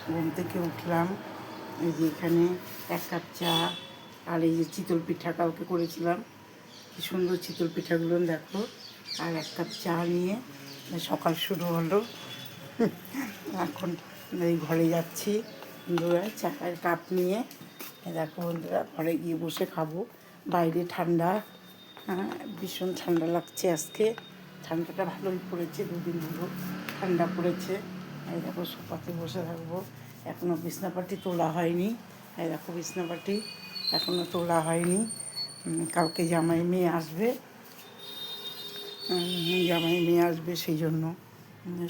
ঘুম থেকে উঠলাম, এই যে এখানে 1 কাপ চা আর এই যে চিতল পিঠা কালকে করেছিলাম, কি সুন্দর চিতল পিঠাগুলো দেখো, আর 1 কাপ চা নিয়ে সকাল শুরু হলো। এখন এই ঘরে যাচ্ছি বন্ধুরা, চায়ের কাপ নিয়ে। দেখো বন্ধুরা, ঘরে গিয়ে বসে খাবো। বাইরে ঠান্ডা, ভীষণ ঠান্ডা লাগছে আজকে। ঠান্ডাটা ভালোই পড়েছে, 2 দিন হলো ঠান্ডা পড়েছে। এই দেখো সোফাতে বসে থাকবো। এখনও বিছনাপাটি তোলা হয়নি। এই দেখো বিছনাপাটি এখনও তোলা হয়নি। কালকে জামাই মেয়ে আসবে, সেই জন্য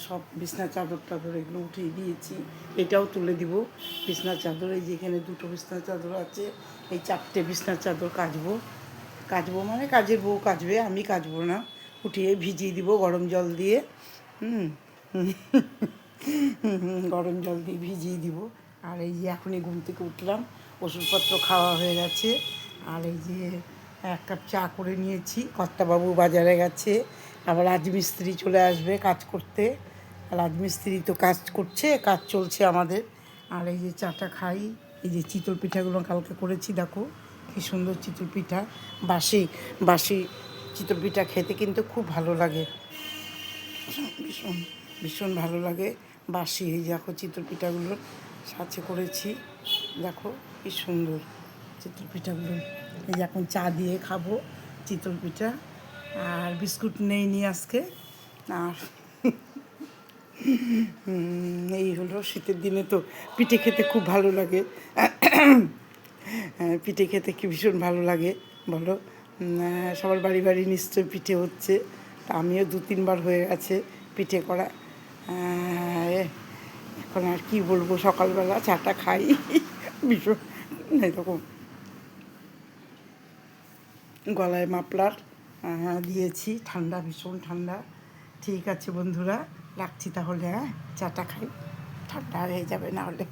সব বিছনা চাদর টাদর এগুলো উঠিয়ে দিয়েছি। এটাও তুলে দিব বিছনা চাদর। এই যেখানে 2টো বিছনা চাদর আছে, এই 4টে বিছনা চাদর কাচবো মানে কাজের বউ কাচবে, আমি কাচবো না। উঠিয়ে ভিজিয়ে দিব গরম জল দিয়ে, গরম জল দিয়ে ভিজিয়ে দিব। আর এই যে এখনই ঘুম থেকে উঠলাম, ওষুধপত্র খাওয়া হয়ে গেছে। আর এই যে 1 কাপ চা করে নিয়েছি। কর্তাবাবু বাজারে গেছে, আবার রাজমিস্ত্রি চলে আসবে কাজ করতে। রাজমিস্ত্রি তো কাজ করছে, কাজ চলছে আমাদের। আর এই যে চাটা খাই। এই যে চিতল পিঠাগুলো কালকে করেছি, দেখো কি সুন্দর চিতল পিঠা। বাসি চিতল পিঠা খেতে কিন্তু খুব ভালো লাগে, ভীষণ ভীষণ ভালো লাগে। বাসি এই দেখো চিতল পিঠাগুলোর সাথে করেছি, দেখো কি সুন্দর চিতল পিঠাগুলো। এই যে এখন চা দিয়ে খাবো চিতল পিঠা। আর বিস্কুট নেইনি আজকে। আর এই হলো, শীতের দিনে তো পিঠে খেতে খুব ভালো লাগে। পিঠে খেতে কি ভীষণ ভালো লাগে বলো। সবার বাড়ি বাড়ি নিশ্চয়ই পিঠে হচ্ছে। তা আমিও 2-3 বার হয়ে গেছে পিঠে করা। এখন আর কি বলবো, সকালবেলা চাটা খাই ভীষণ এরকম। গলায় মাফলার দিয়েছি, ঠান্ডা, ভীষণ ঠান্ডা। ঠিক আছে বন্ধুরা, রাখছি তাহলে। চাটা খাই, ঠান্ডা হয়ে যাবে না হলে।